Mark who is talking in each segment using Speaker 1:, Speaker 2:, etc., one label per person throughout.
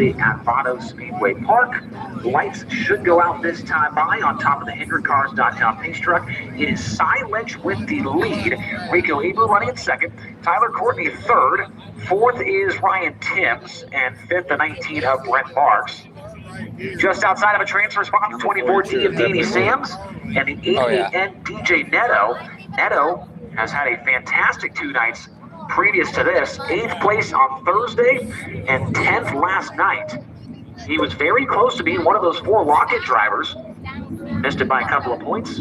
Speaker 1: at Vado Speedway Park. Lights should go out this time by on top of the HendrickCars.com pace truck. It is Cy Lynch with the lead. Rico Eber running in second. Tyler Courtney third. Fourth is Ryan Timms. And fifth, the 19 of Brent Marks. Just outside of a transfer spot, the 24D of Danny Sams and the 88N DJ Neto. Neto has had a fantastic 2 nights previous to this. 8th place on Thursday and 10th last night. He was very close to being one of those 4 rocket drivers. Missed it by a couple of points.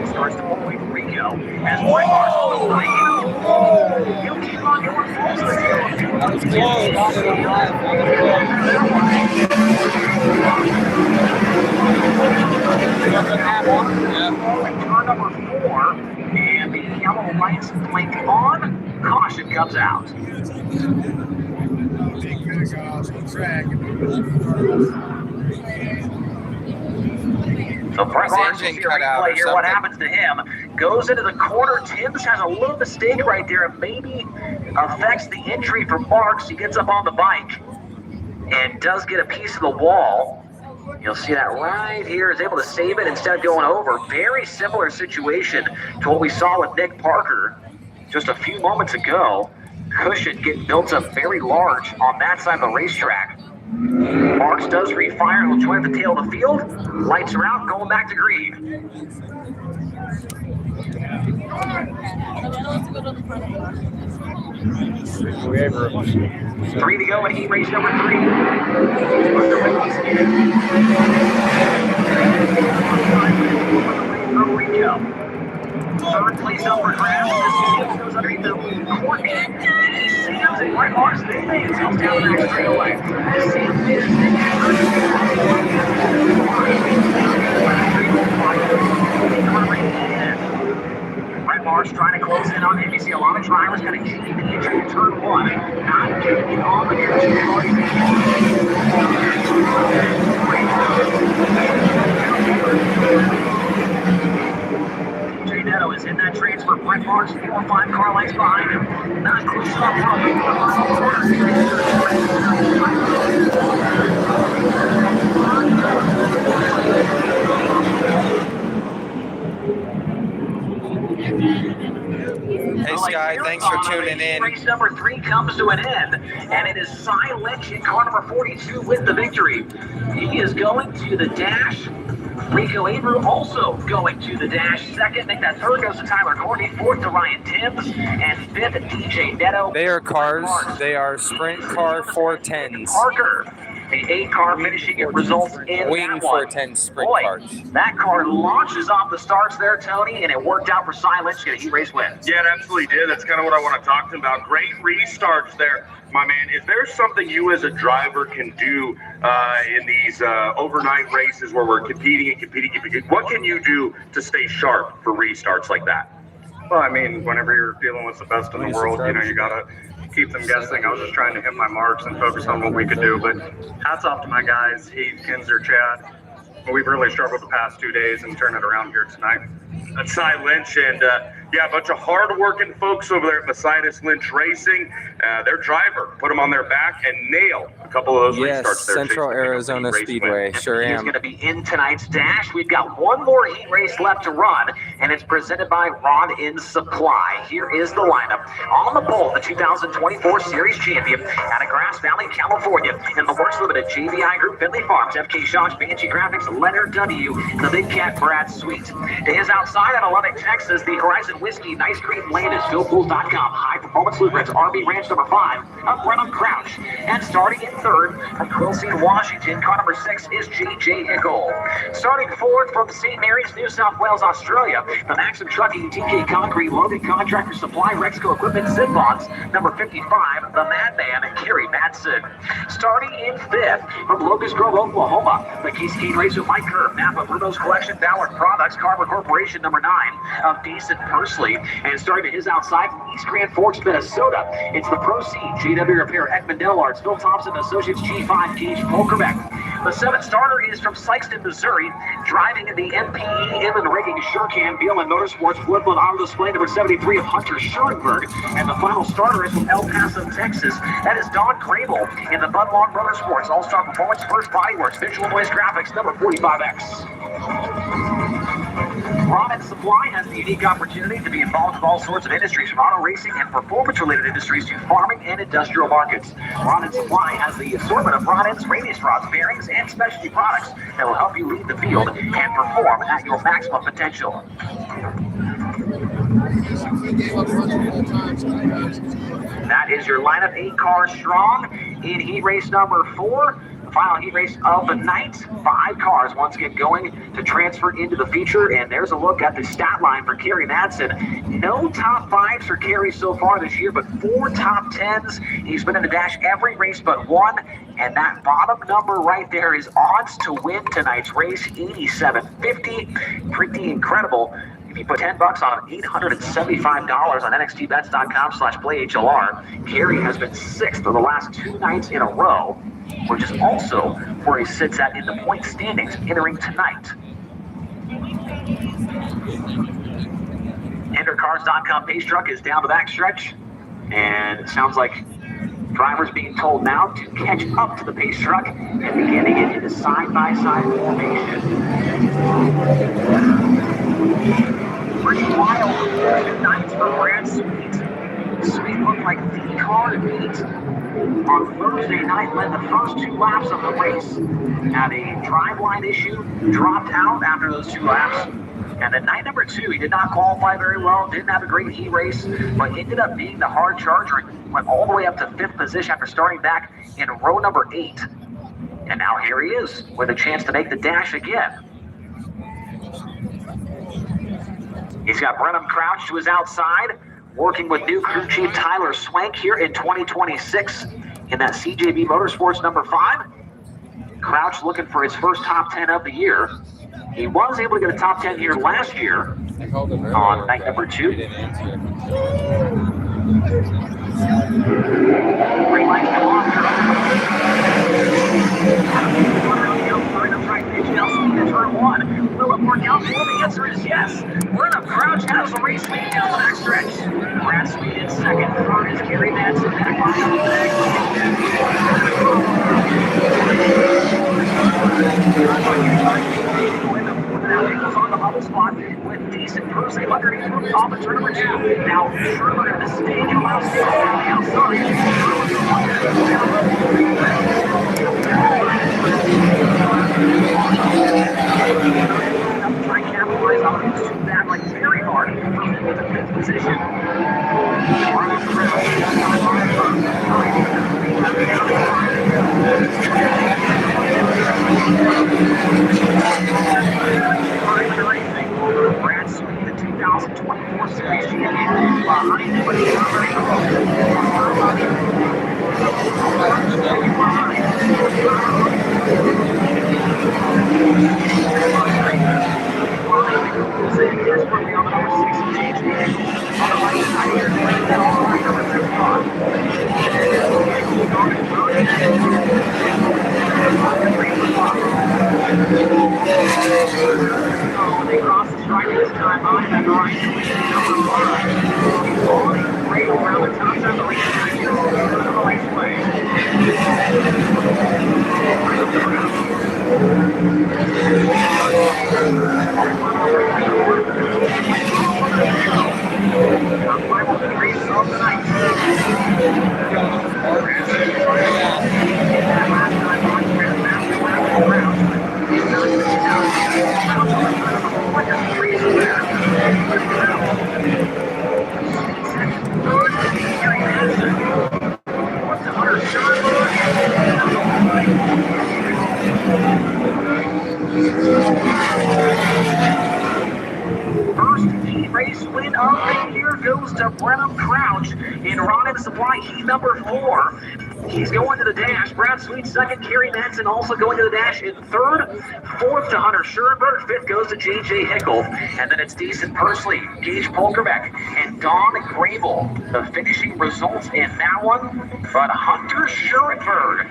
Speaker 1: Starts to pull away from Rico as Brent Marks goes by him. He'll keep on going full. Turn number 4, and the yellow lights blink on. Caution comes out. So Brent Marks will see a replay here. What happens to him? Goes into the corner. Timms has a little mistake right there. It maybe affects the entry for Marks. He gets up on the bike and does get a piece of the wall. You'll see that right here. Is able to save it instead of going over. Very similar situation to what we saw with Nick Parker just a few moments ago. Cushion getting built up very large on that side of the racetrack. Marks does refire. He'll join the tail of the field. Lights are out, going back to green. 3 to go in heat race number 3. Rico. 3rd place up for grabs. This goes underneath the Courtney. Sams and Brent Marks. They make themselves down the next straightaway. Sams is Brent Marks trying to close in on him. You see a lot of drivers kind of keeping the entry in turn 1. Not getting it on the Neto is in that transfer. Brent Marks, 4 or 5 car lights behind him. Not close enough.
Speaker 2: Hey Sky, thanks for tuning in.
Speaker 1: Race number 3 comes to an end, and it is Cy Lynch in car number 42 with the victory. He is going to the dash. Rico Eber also going to the dash. 2nd, I think that 3rd goes to Tyler Courtney. 4th to Ryan Timms. And 5th, DJ Neto.
Speaker 2: They are cars. They are sprint car 410s.
Speaker 1: Parker. The 8-car finishing it results in
Speaker 2: Wing
Speaker 1: that one.
Speaker 2: 410 sprint cars.
Speaker 1: That car launches off the starts there, Tony, and it worked out for Cy Lynch to get a heat race win.
Speaker 3: Yeah, it absolutely did. That's kind of what I want to talk to him about. Great restarts there, my man. Is there something you as a driver can do in these overnight races where we're competing? What can you do to stay sharp for restarts like that?
Speaker 4: Well, I mean, whenever you're dealing with the best in the world, you know, you got to keep them guessing. I was just trying to hit my marks and focus on what we could do. But hats off to my guys, Heath, Kinzer, Chad. We've really struggled the past 2 days and turn it around here tonight.
Speaker 3: That's Cy Lynch, and yeah, a bunch of hard-working folks over there at Mercedes Lynch Racing. Their driver put them on their back and nailed a couple of those restarts there.
Speaker 2: Central Arizona Speedway, sure am.
Speaker 1: He's going to be in tonight's dash. We've got one more heat race left to run, and it's presented by Rod in Supply. Here is the lineup. On the pole, the 2024 Series champion out of Grass Valley, California, in the Works Limited JVI Group, Finley Farms, FK Shots, Banshee Graphics, Leonard W., the Big Cat Brad Sweet. To his outside at Lubbock, Texas, the Horizon Whiskey, Nice Cream Lane is PhilPools.com. High Performance Lubricants, RB Ranch number 5, up Brenham Crouch. And starting in 3rd from Quilcene, Washington, car number 6 is JJ Hickle. Starting 4th from St. Mary's, New South Wales, Australia, the Maxim Trucking, TK Concrete, Logan Contractor Supply, Rexco Equipment, Zipbox, number 55, the Madman, Kerry Madsen. Starting in 5th from Locust Grove, Oklahoma, the Cascade Racer, Mike Kerr, Napa, Bruno's Collection, Ballard Products, Carver Corporation, number 9, of Decent Pursley. And starting to his outside from East Grand Forks, Minnesota, it's the Proceed, JW Repair, Ekman Dental Arts, Phil Thompson Associates, G5, Gage, Paul Quebec. The 7th starter is from Sikeston, Missouri, driving in the MPE Inland Rigging Shurkan Beelman Motorsports Woodland Auto Display number 73 of Hunter Schurenberg. And the final starter is from El Paso, Texas. That is Don Grable in the Budlong Motorsports All-Star Performance First Bodyworks Visual Noise Graphics number 45X. Ron Supply has the unique opportunity to be involved with all sorts of industries, from auto racing and performance-related industries to farming and industrial markets. Ron Supply has the assortment of rod ends, radius rods, bearings, and specialty products that will help you lead the field and perform at your maximum potential. That is your lineup, 8 cars strong in heat race number 4. Final heat race of the night. 5 cars once again going to transfer into the feature. And there's a look at the stat line for Kerry Madsen. No top 5s for Kerry so far this year, but 4 top 10s. He's been in the dash every race but 1. And that bottom number right there is odds to win tonight's race, 87.50. Pretty incredible. If you put $10 on it, $875 on nxtbets.com/playhlr. Kerry has been 6th of the last 2 nights in a row, which is also where he sits at in the point standings entering tonight. Endercars.com pace truck is down the back stretch, and it sounds like drivers being told now to catch up to the pace truck and begin to get into side-by-side formation. Pretty wild 2 nights for Brad Sweet. Sweet looked like the car to beat on Thursday night, led the first 2 laps of the race. Had a driveline issue, dropped out after those 2 laps. And then night number 2, he did not qualify very well, didn't have a great heat race, but ended up being the hard charger and went all the way up to 5th position after starting back in row number 8. And now here he is with a chance to make the dash again. He's got Brenham Crouch to his outside, working with new crew chief Tyler Swank here in 2026 in that CJB Motorsports number 5. Crouch looking for his first top 10 of the year. He was able to get a top 10 here last year on night number 2. Green light come on. Turn 1. Will it work out? Well, the answer is yes. Brenham Crouch has the race lead down the back stretch. Brad Sweet in 2nd. 3rd is Kerry Madsen. Back behind now Nichols on the bubble spot with decent person underneath him off of turn number 2. Now Schroeder in the stage allows him on the outside. Try and capitalize on it. Shoot that like very hard with the 5th position. Brad Sweet, the 2024 Series champion, behind him, but he's not very close. Desperately on the number 6 JJ. On the right side here, playing that all right number 35. They cross the stripe this time on that right number 5. Great around the top side of the race. The raceway. First heat race win of the year goes to Brenham Crouch in Ron Supply heat number 4. He's going to the dash. Brad Sweet 2nd. Kerry Madsen also going to the dash in 3rd. 4th to Hunter Schurenberg. 5th goes to JJ Hickel. And then it's Decent Pursley, Gage Polkerbeck, and Don Grable. The finishing results in that one. But Hunter Schurenberg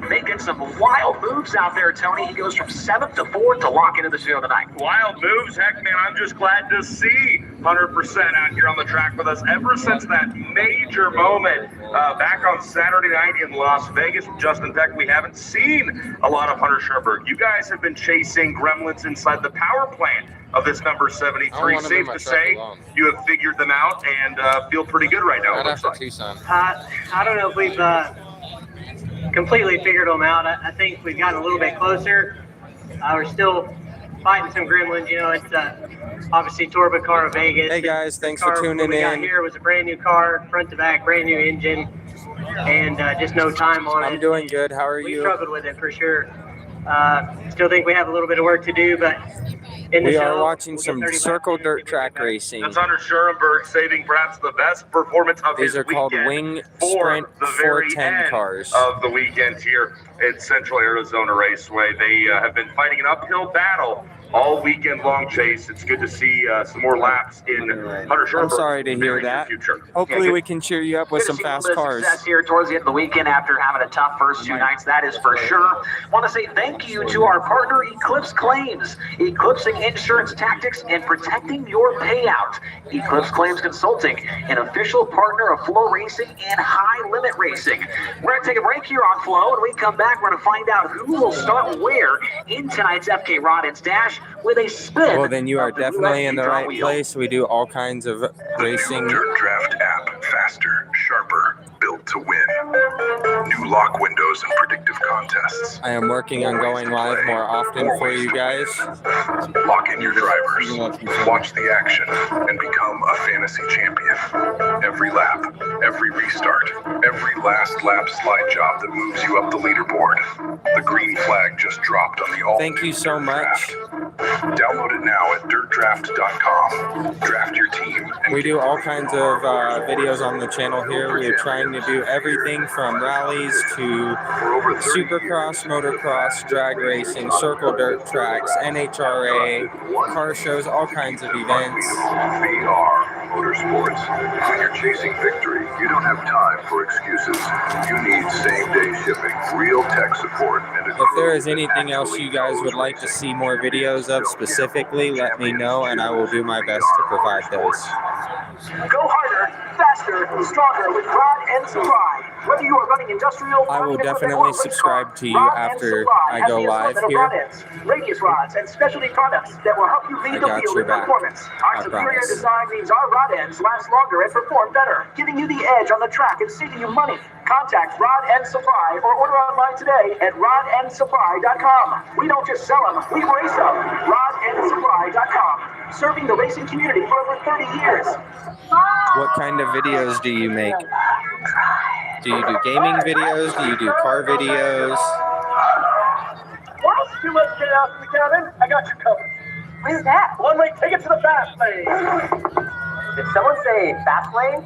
Speaker 1: Making some wild moves out there, Tony. He goes from 7th to 4th to lock into the show tonight.
Speaker 3: Wild moves, heck, man. I'm just glad to see 100% out here on the track with us ever since that major moment back on Saturday night in Las Vegas with Justin Peck. We haven't seen a lot of Hunter Schuerberg. You guys have been chasing gremlins inside the power plant of this number 73. Safe to say you have figured them out and feel pretty good right now.
Speaker 2: Right after Tucson.
Speaker 5: I don't know if we've completely figured them out. I think we've gotten a little bit closer. We're still fighting some gremlins. You know, it's obviously Torba car of Vegas.
Speaker 2: Hey guys, thanks
Speaker 5: The
Speaker 2: for
Speaker 5: car
Speaker 2: tuning
Speaker 5: we got
Speaker 2: in.
Speaker 5: here was a brand new car, front to back, brand new engine, and just no time on it.
Speaker 2: I'm doing good. How are
Speaker 5: We
Speaker 2: you?
Speaker 5: struggled with it for sure. Still think we have a little bit of work to do, but in the
Speaker 2: We
Speaker 5: show,
Speaker 2: are watching
Speaker 5: we'll get
Speaker 2: some
Speaker 5: 30 laps
Speaker 2: circle
Speaker 5: in,
Speaker 2: dirt
Speaker 5: see if we
Speaker 2: track
Speaker 5: can get
Speaker 2: racing.
Speaker 3: That's Hunter Schuerberg saving perhaps the best performance of
Speaker 2: These
Speaker 3: his
Speaker 2: are called
Speaker 3: weekend
Speaker 2: Wing
Speaker 3: for
Speaker 2: Sprint
Speaker 3: the very
Speaker 2: 410
Speaker 3: end
Speaker 2: cars.
Speaker 3: of the weekend here at Central Arizona Raceway. They have been fighting an uphill battle all weekend long, Chase. It's good to see some more laps in Hunter Schuerberg.
Speaker 2: I'm sorry to hear that. Hopefully we can cheer you up with
Speaker 1: Good to
Speaker 2: some
Speaker 1: see a little
Speaker 2: fast
Speaker 1: bit of
Speaker 2: cars.
Speaker 1: success here towards the end of the weekend after having a tough first 2 nights, that is for sure. Want to say thank you to our partner Eclipse Claims, eclipsing insurance tactics and protecting your payout. Eclipse Claims Consulting, an official partner of Flow Racing and High Limit Racing. We're going to take a break here on Flow, and when we come back, we're going to find out who will start where in tonight's FK Rod Ends Dash with a spin.
Speaker 2: Well, then you are
Speaker 1: of the
Speaker 2: definitely in the
Speaker 1: draw
Speaker 2: right
Speaker 1: wheel.
Speaker 2: place. We do all kinds of racing.
Speaker 6: Dirt Draft app, faster, sharper, built to win. New lock windows and predictive contests.
Speaker 2: I am working on going live more often for you guys.
Speaker 6: Lock in your drivers, watch the action, and become a fantasy champion. Every lap, every restart, every last lap slide job that moves you up the leaderboard. The green flag just dropped on the all.
Speaker 2: Thank you so much.
Speaker 6: Download it now at dirtdraft.com. Draft your team. And
Speaker 2: We do all kinds of videos on the channel here. We're trying to do everything from rallies to supercross, motocross, drag racing, circle dirt tracks, NHRA, car shows, all kinds of events.
Speaker 6: VR Motorsports. When you're chasing victory, you don't have time for excuses. You need same-day shipping, real tech support, and a
Speaker 2: If there is anything else you guys would like to see more videos of specifically, let me know and I will do my best to provide those.
Speaker 1: Go harder, faster, stronger with Rod and Supply. Whether you are running industrial,
Speaker 2: I will
Speaker 1: farming equipment,
Speaker 2: definitely
Speaker 1: or race
Speaker 2: subscribe
Speaker 1: car,
Speaker 2: to you
Speaker 1: Rod and
Speaker 2: after
Speaker 1: Supply
Speaker 2: I
Speaker 1: has
Speaker 2: go
Speaker 1: the
Speaker 2: live
Speaker 1: assortment of
Speaker 2: here.
Speaker 1: rod ends, radius rods, and specialty products that will help you
Speaker 2: I
Speaker 1: lead the
Speaker 2: got
Speaker 1: field
Speaker 2: your
Speaker 1: in
Speaker 2: back.
Speaker 1: performance. Our
Speaker 2: I
Speaker 1: superior
Speaker 2: promise.
Speaker 1: design means our rod ends last longer and perform better, giving you the edge on the track and saving you money. Contact Rod and Supply or order online today at rodandsupply.com. We don't just sell them, we race them. Rodandsupply.com. Serving the racing community for over 30 years.
Speaker 2: What kind of videos do you make? Do you do gaming videos? Do you do car videos?
Speaker 1: What? Too much chaos in the cabin? I got you covered. Where's that? One-way ticket to the fast lane. Did someone say fast lane?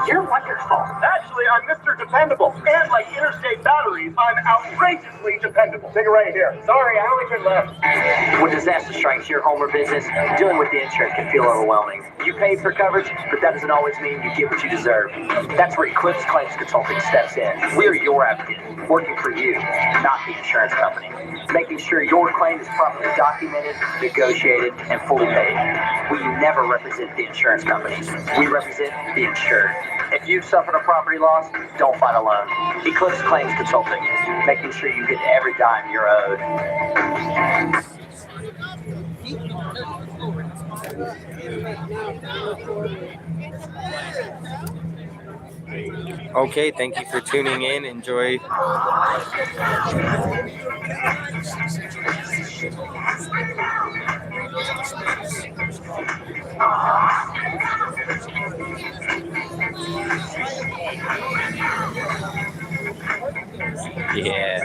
Speaker 1: You're wonderful. Actually, I'm Mr. Dependable. And like interstate batteries, I'm outrageously dependable. Take it right here. Sorry, I only turn left. When disaster strikes your home or business, dealing with the insurance can feel overwhelming. You paid for coverage, but that doesn't always mean you get what you deserve. That's where Eclipse Claims Consulting steps in. We're your advocate, working for you, not the insurance company. Making sure your claim is properly documented, negotiated, and fully paid. We never represent the insurance company. We represent the insured. If you've suffered a property loss, don't fight alone. Eclipse Claims Consulting, making sure you get every dime you're owed.
Speaker 2: Okay, thank you for tuning in. Enjoy. Yeah.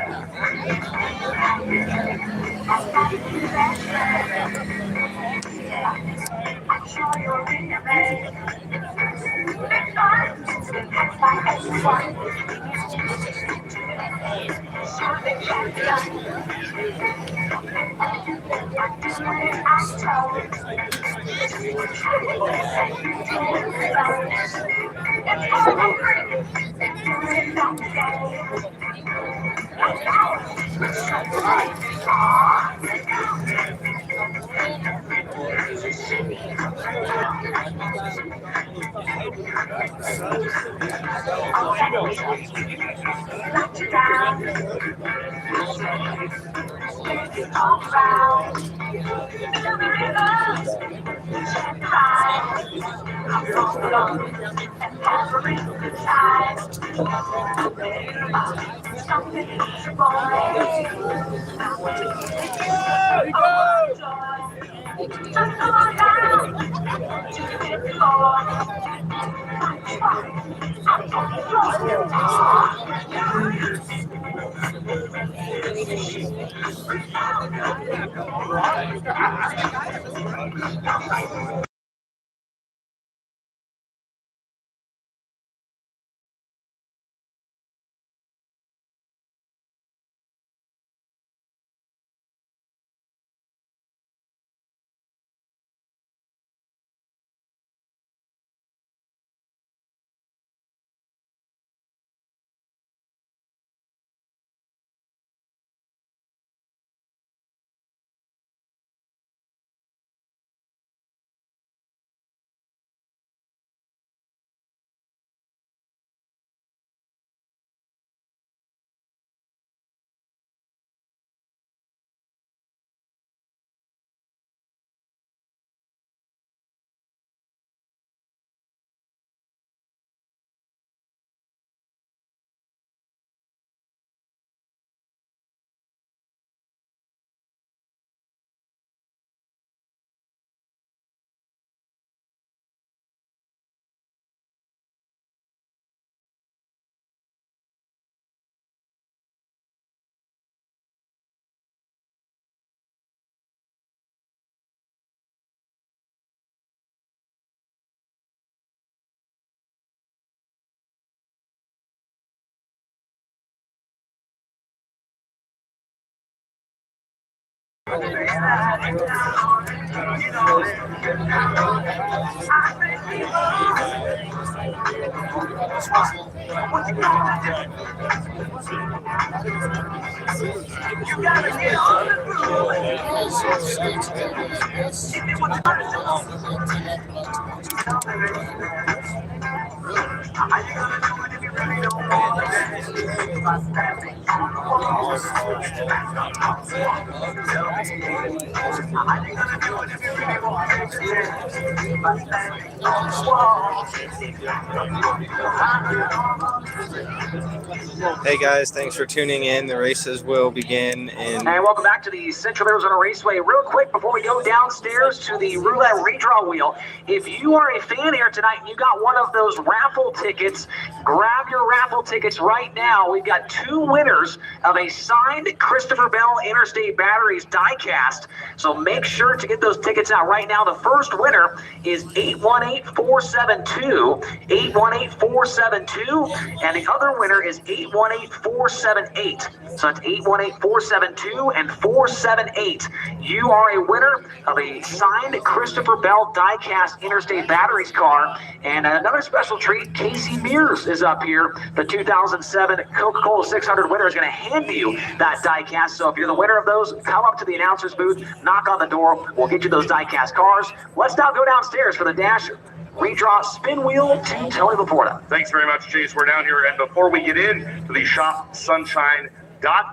Speaker 2: Hey guys, thanks for tuning in. The races will begin in...
Speaker 1: And welcome back to the Central Arizona Raceway. Real quick, before we go downstairs to the roulette redraw wheel, if you are a fan here tonight and you got one of those raffle tickets, grab your raffle tickets right now. We've got 2 winners of a signed Christopher Bell Interstate Batteries diecast. So make sure to get those tickets out right now. The first winner is 818472, 818472, and the other winner is 818478. So that's 818472 and 478. You are a winner of a signed Christopher Bell diecast Interstate Batteries car. And another special treat, Casey Mears is up here. The 2007 Coca-Cola 600 winner is going to hand you that diecast. So if you're the winner of those, come up to the announcer's booth, knock on the door. We'll get you those diecast cars. Let's now go downstairs for the Dash redraw spin wheel to Tony Laporta.
Speaker 3: Thanks very much, Chase. We're down here, and before we get in to the Shop Sunshine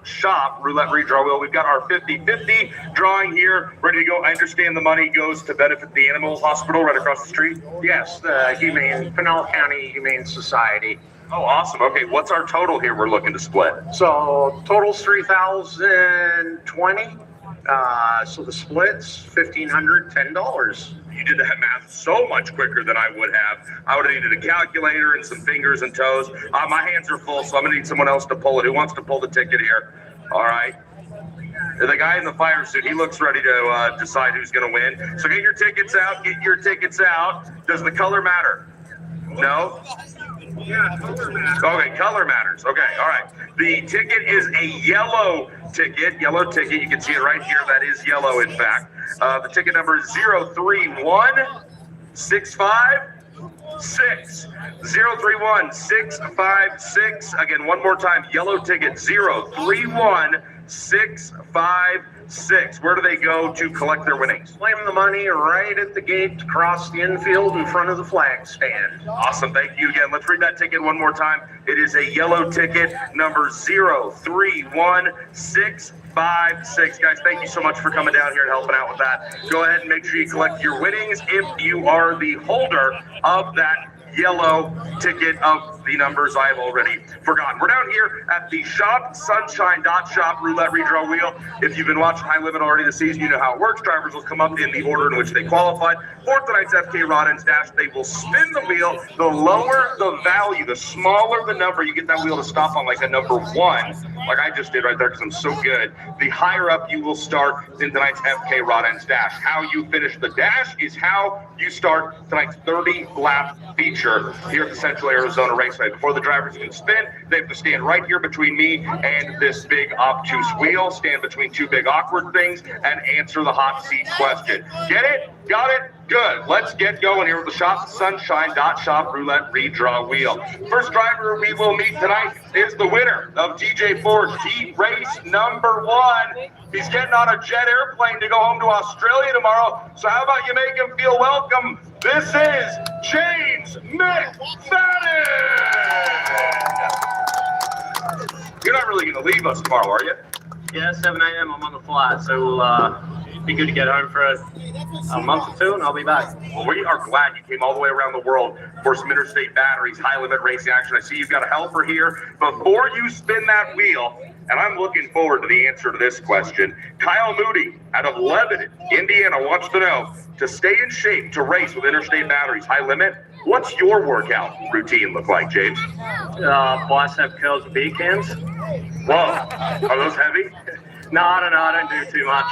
Speaker 3: .shop roulette redraw wheel, we've got our 50-50 drawing here ready to go. I understand the money goes to benefit the animal hospital right across the street.
Speaker 7: Yes, the Pinal County Humane Society.
Speaker 3: Oh, awesome. Okay, what's our total here we're looking to split?
Speaker 7: So total's $3,020. So the split's $1,510.
Speaker 3: You did that math so much quicker than I would have. I would have needed a calculator and some fingers and toes. My hands are full, so I'm going to need someone else to pull it. Who wants to pull the ticket here? All right. The guy in the fire suit, he looks ready to decide who's going to win. So get your tickets out. Get your tickets out. Does the color matter? No? Okay, color matters. Okay, all right. The ticket is a yellow ticket. Yellow ticket. You can see it right here. That is yellow, in fact. The ticket number is 031656. 031656. Again, one more time. Yellow ticket 031656. Where do they go to collect their winnings?
Speaker 7: Claim the money right at the gate across the infield in front of the flag stand.
Speaker 3: Awesome. Thank you again. Let's read that ticket one more time. It is a yellow ticket number 031656. Guys, thank you so much for coming down here and helping out with that. Go ahead and make sure you collect your winnings if you are the holder of that yellow ticket of the numbers I've already forgotten. We're down here at the Shop Sunshine.shop roulette redraw wheel. If you've been watching High Limit already this season, you know how it works. Drivers will come up in the order in which they qualified. For tonight's FK Rod Ends Dash, they will spin the wheel. The lower the value, the smaller the number, you get that wheel to stop on like a number 1, like I just did right there because I'm so good. The higher up you will start in tonight's FK Rod Ends Dash. How you finish the dash is how you start tonight's 30-lap feature here at the Central Arizona Raceway. Before the drivers can spin, they have to stand right here between me and this big obtuse wheel, stand between two big awkward things, and answer the hot seat question. Get it? Got it? Good. Let's get going here with the Shop Sunshine.shop roulette redraw wheel. First driver we will meet tonight is the winner of TJ Ford's heat race number 1. He's getting on a jet airplane to go home to Australia tomorrow. So how about you make him feel welcome? This is James McFadden. You're not really going to leave us tomorrow, are you?
Speaker 5: Yeah, 7 a.m. I'm on the flight, so be good to get home for a month or two, and I'll be back.
Speaker 3: Well, we are glad you came all the way around the world for some interstate batteries, high limit racing action. I see you've got a helper here. Before you spin that wheel, and I'm looking forward to the answer to this question, Kyle Moody out of Lebanon, Indiana, wants to know, to stay in shape to race with interstate batteries, high limit, what's your workout routine look like, James?
Speaker 5: Bicep curls with beer cans.
Speaker 3: Whoa, are those heavy?
Speaker 5: No, I don't know. I don't do too much.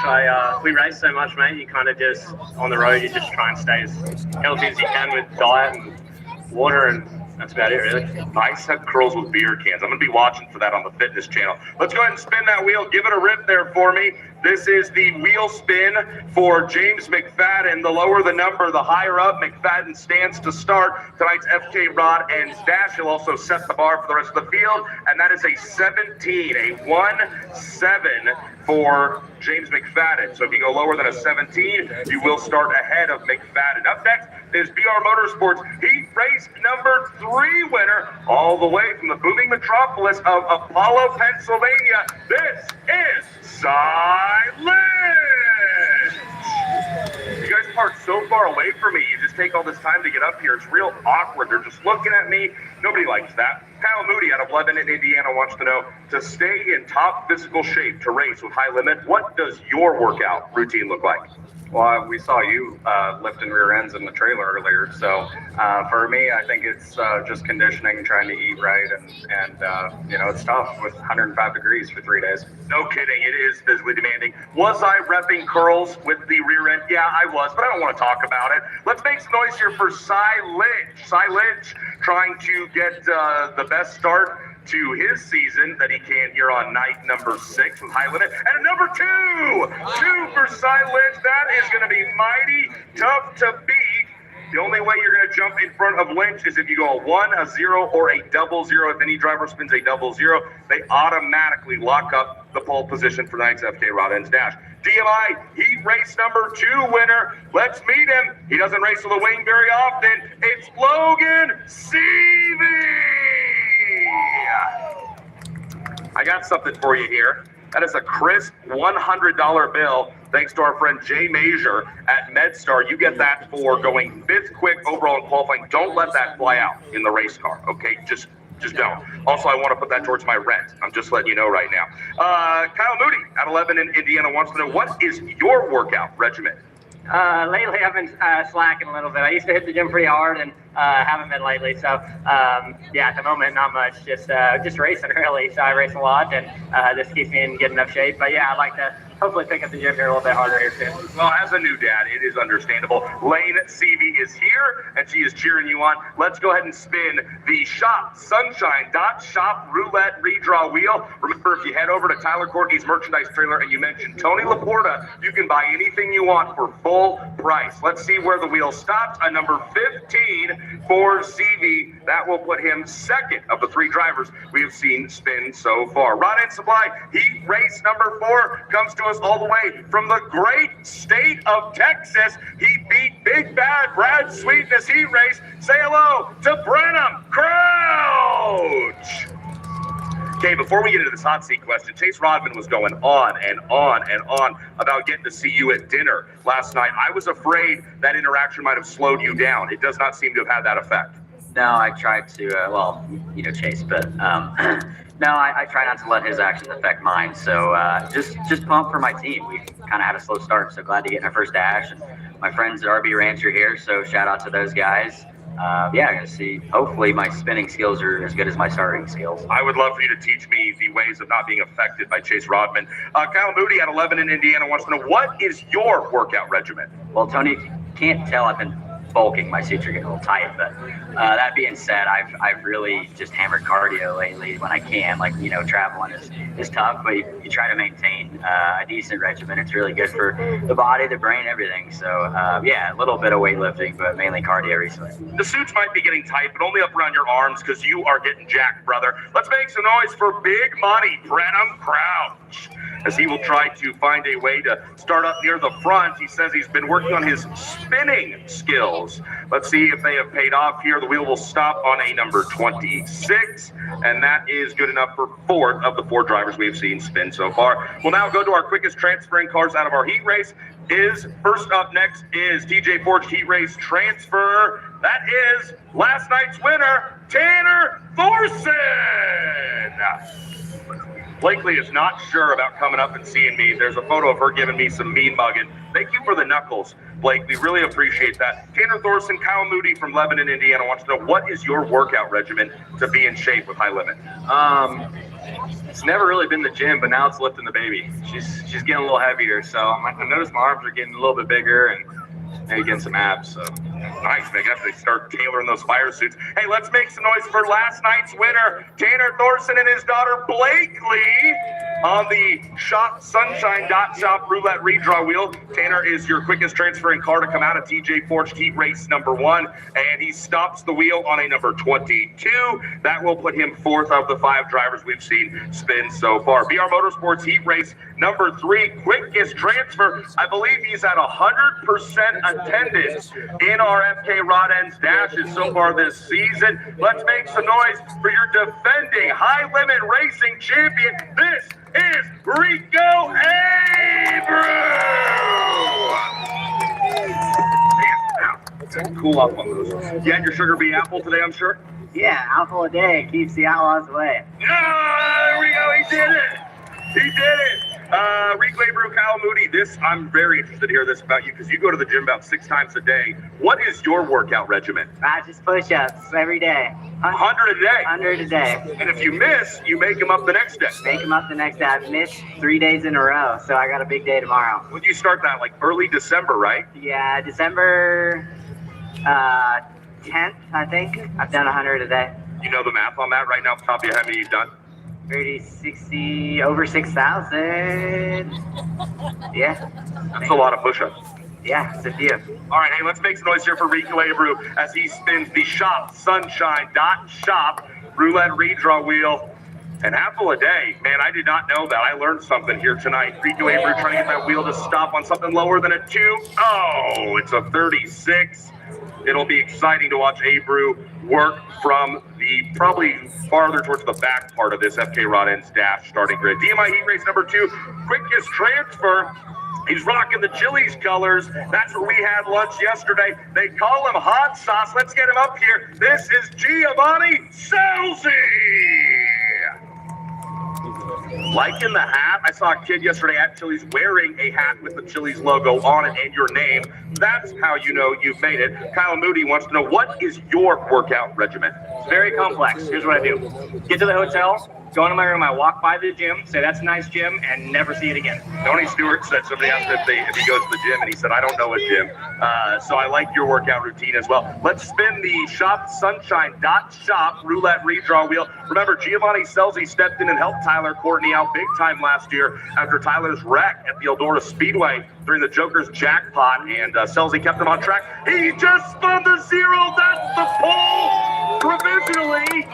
Speaker 5: We race so much, mate. You kind of just, on the road, you just try and stay as healthy as you can with diet and water, and that's about it, really.
Speaker 3: Bicep curls with beer cans. I'm going to be watching for that on the fitness channel. Let's go ahead and spin that wheel. Give it a rip there for me. This is the wheel spin for James McFadden. The lower the number, the higher up McFadden stands to start tonight's FK Rod Ends Dash. He'll also set the bar for the rest of the field, and that is a 17, a 1-7 for James McFadden. So if you go lower than a 17, you will start ahead of McFadden. Up next is BR Motorsports heat race number 3 winner, all the way from the booming metropolis of Apollo, Pennsylvania. This is Silence! You guys parked so far away from me. You just take all this time to get up here. It's real awkward. They're just looking at me. Nobody likes that. Kyle Moody out of Lebanon, Indiana wants to know, to stay in top physical shape to race with high limit, what does your workout routine look like?
Speaker 4: Well, we saw you lifting rear ends in the trailer earlier. So for me, I think it's just conditioning, trying to eat right. And it's tough with 105 degrees for 3 days.
Speaker 3: No kidding. It is physically demanding. Was I repping curls with the rear end? Yeah, I was, but I don't want to talk about it. Let's make some noise here for Cy Lynch. Cy Lynch trying to get the best start to his season that he can here on night number 6 with high limit. And number 2 for Cy Lynch. That is going to be mighty tough to beat. The only way you're going to jump in front of Lynch is if you go a 1, a 0, or a 00. If any driver spins a 00, they automatically lock up the pole position for tonight's FK Rod Ends Dash. DMI heat race number 2 winner. Let's meet him. He doesn't race with a wing very often. It's Logan Seavey. I got something for you here. That is a crisp $100 bill, thanks to our friend Jay Major at MedStar. You get that for going 5th quick overall in qualifying. Don't let that fly out in the race car, okay? Just don't. Also, I want to put that towards my rent. I'm just letting you know right now. Kyle Moody at 11 in Indiana wants to know, what is your workout regimen?
Speaker 5: Lately, I've been slacking a little bit. I used to hit the gym pretty hard, and Haven't been lately. So, yeah, at the moment, not much. Just racing, really. So I race a lot, and this keeps me in good enough shape. But, yeah, I'd like to hopefully pick up the gym here a little bit harder here soon.
Speaker 3: Well, as a new dad, it is understandable. Lane Seavey is here, and she is cheering you on. Let's go ahead and spin the Sunshine.shop roulette redraw wheel. Remember, if you head over to Tyler Courtney's merchandise trailer and you mention Tony Laporta, you can buy anything you want for full price. Let's see where the wheel stops. A number 15 for Seavey. That will put him second of the 3 drivers we have seen spin so far. Rod End Supply, heat race number 4 comes to us all the way from the great state of Texas. He beat Big Bad Brad Sweetness heat race. Say hello to Brenham Crouch. Okay, before we get into this hot seat question, Chase Rodman was going on and on and on about getting to see you at dinner last night. I was afraid that interaction might have slowed you down. It does not seem to have had that effect.
Speaker 8: No, I tried to, Chase, but no, I try not to let his actions affect mine. So just pumped for my team. We kind of had a slow start, so glad to get in our first dash. And my friends at RB Ranch are here, so shout out to those guys. I'm going to see, hopefully my spinning skills are as good as my starting skills.
Speaker 3: I would love for you to teach me the ways of not being affected by Chase Rodman. Kyle Moody at 11 in Indiana wants to know, what is your workout regimen?
Speaker 8: Well, Tony, if you can't tell, I've been bulking. My suits are getting a little tight, but that being said, I've really just hammered cardio lately when I can. Like, traveling is tough, but you try to maintain a decent regimen. It's really good for the body, the brain, everything. So a little bit of weightlifting, but mainly cardio recently.
Speaker 3: The suits might be getting tight, but only up around your arms because you are getting jacked, brother. Let's make some noise for Big Money Brenham Crouch, as he will try to find a way to start up near the front. He says he's been working on his spinning skills. Let's see if they have paid off here. The wheel will stop on a number 26, and that is good enough for 4 of the 4 drivers we've seen spin so far. We'll now go to our quickest transferring cars out of our heat race. First up next is TJ Forge Heat Race Transfer. That is last night's winner, Tanner Thorson. Blakely is not sure about coming up and seeing me. There's a photo of her giving me some mean mugging. Thank you for the knuckles, Blake. We really appreciate that. Tanner Thorson, Kyle Moody from Lebanon, Indiana wants to know, what is your workout regimen to be in shape with high limit?
Speaker 9: It's never really been the gym, but now it's lifting the baby. She's getting a little heavier, so I noticed my arms are getting a little bit bigger and maybe getting some abs. So
Speaker 3: nice, man. Got to start tailoring those fire suits. Hey, let's make some noise for last night's winner, Tanner Thorson and his daughter Blakely, on the Sunshine.shop roulette redraw wheel. Tanner is your quickest transferring car to come out of TJ Forge Heat Race number 1, and he stops the wheel on a number 22. That will put him 4th of the 5 drivers we've seen spin so far. BR Motorsports Heat Race number 3, quickest transfer. I believe he's at 100% attendance in our FK Rod Ends dashes so far this season. Let's make some noise for your defending high limit racing champion. This is Rico Abreu. Cool up on those. You had your sugar bee apple today, I'm sure?
Speaker 10: Yeah, apple a day keeps the outlaws away.
Speaker 3: There we go. He did it. He did it. Rico Abreu, Kyle Moody, I'm very interested to hear this about you because you go to the gym about 6 times a day. What is your workout regimen?
Speaker 10: Just push-ups every day.
Speaker 3: 100 a day?
Speaker 10: 100 a day.
Speaker 3: And if you miss, you make them up the next day?
Speaker 10: Make them up the next day. I've missed 3 days in a row, so I got a big day tomorrow.
Speaker 3: When do you start that? Like early December, right?
Speaker 10: Yeah, December 10th, I think. I've done 100 a day.
Speaker 3: You know the math on that right now off the top of your head? How many you've done?
Speaker 10: 30, 60, over 6,000. Yeah.
Speaker 3: That's a lot of push-ups.
Speaker 10: Yeah, it's a few.
Speaker 3: All right, hey, let's make some noise here for Rico Abreu as he spins the Sunshine.shop roulette redraw wheel. An apple a day. Man, I did not know that. I learned something here tonight. Rico Abreu trying to get that wheel to stop on something lower than a 2. Oh, it's a 36. It'll be exciting to watch Abreu work from the probably farther towards the back part of this FK Rod Ends dash starting grid. DMI Heat Race number 2, quickest transfer. He's rocking the Chili's colors. That's where we had lunch yesterday. They call him Hot Sauce. Let's get him up here. This is Giovanni Salzi. Liking the hat. I saw a kid yesterday at Chili's wearing a hat with the Chili's logo on it and your name. That's how you know you've made it. Kyle Moody wants to know, what is your workout regimen?
Speaker 11: It's very complex. Here's what I do. Get to the hotel, go into my room, I walk by the gym, say that's a nice gym, and never see it again.
Speaker 3: Tony Stewart said, somebody asked if he goes to the gym, and he said, I don't know a gym. So I like your workout routine as well. Let's spin the shopsunshine.shop roulette redraw wheel. Remember, Giovanni Selzy stepped in and helped Tyler Courtney out big time last year after Tyler's wreck at the Eldora Speedway during the Joker's jackpot, and Selzy kept him on track. He just spun the zero. That's the pole provisionally.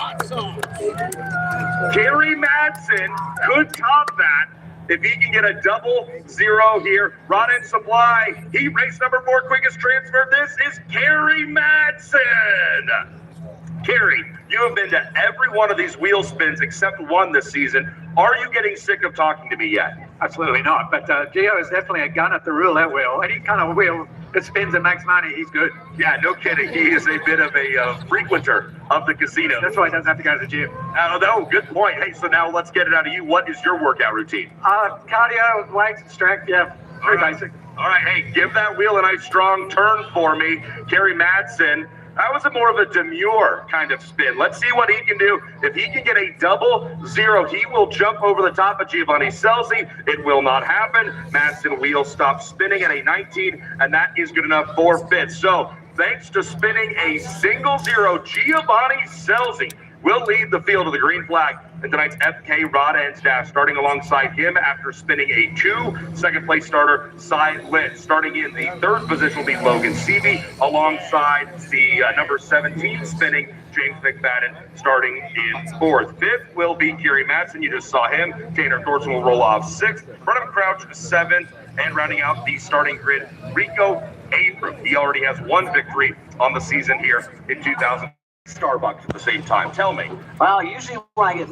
Speaker 3: Gary Madsen could top that if he can get a double zero here. Rod and Supply, heat race number 4, quickest transfer. This is Gary Madsen. Kerry, you have been to every one of these wheel spins except one this season. Are you getting sick of talking to me yet?
Speaker 12: Absolutely not. But Gio is definitely a gun at the roulette wheel. Any kind of wheel that spins and makes money, he's good.
Speaker 3: Yeah, no kidding. He is a bit of a frequenter of the casino.
Speaker 12: That's why he doesn't have to go to the gym.
Speaker 3: No, good point. Hey, so now let's get it out of you. What is your workout routine?
Speaker 12: Cardio, weights, and strength. Yeah, very basic.
Speaker 3: All right, hey, give that wheel a nice strong turn for me. Kerry Madsen. That was a more of a demure kind of spin. Let's see what he can do. If he can get a double zero, he will jump over the top of Giovanni Selzy. It will not happen. Madsen wheel stops spinning at a 19, and that is good enough for fifth. So thanks to spinning a single zero, Giovanni Selzy will lead the field of the green flag in tonight's FK Rod and Staff. Starting alongside him after spinning a 2, second place starter, Cy Litt. Starting in the third position will be Logan Seavey alongside the number 17 spinning James McFadden, starting in fourth. Fifth will be Gary Madsen. You just saw him. Tanner Thorson will roll off sixth. Brennan Crouch seventh. And rounding out the starting grid, Rico Abram. He already has one victory on the season here in 2000. Starbucks at the same time. Tell me.
Speaker 1: Well, usually when I get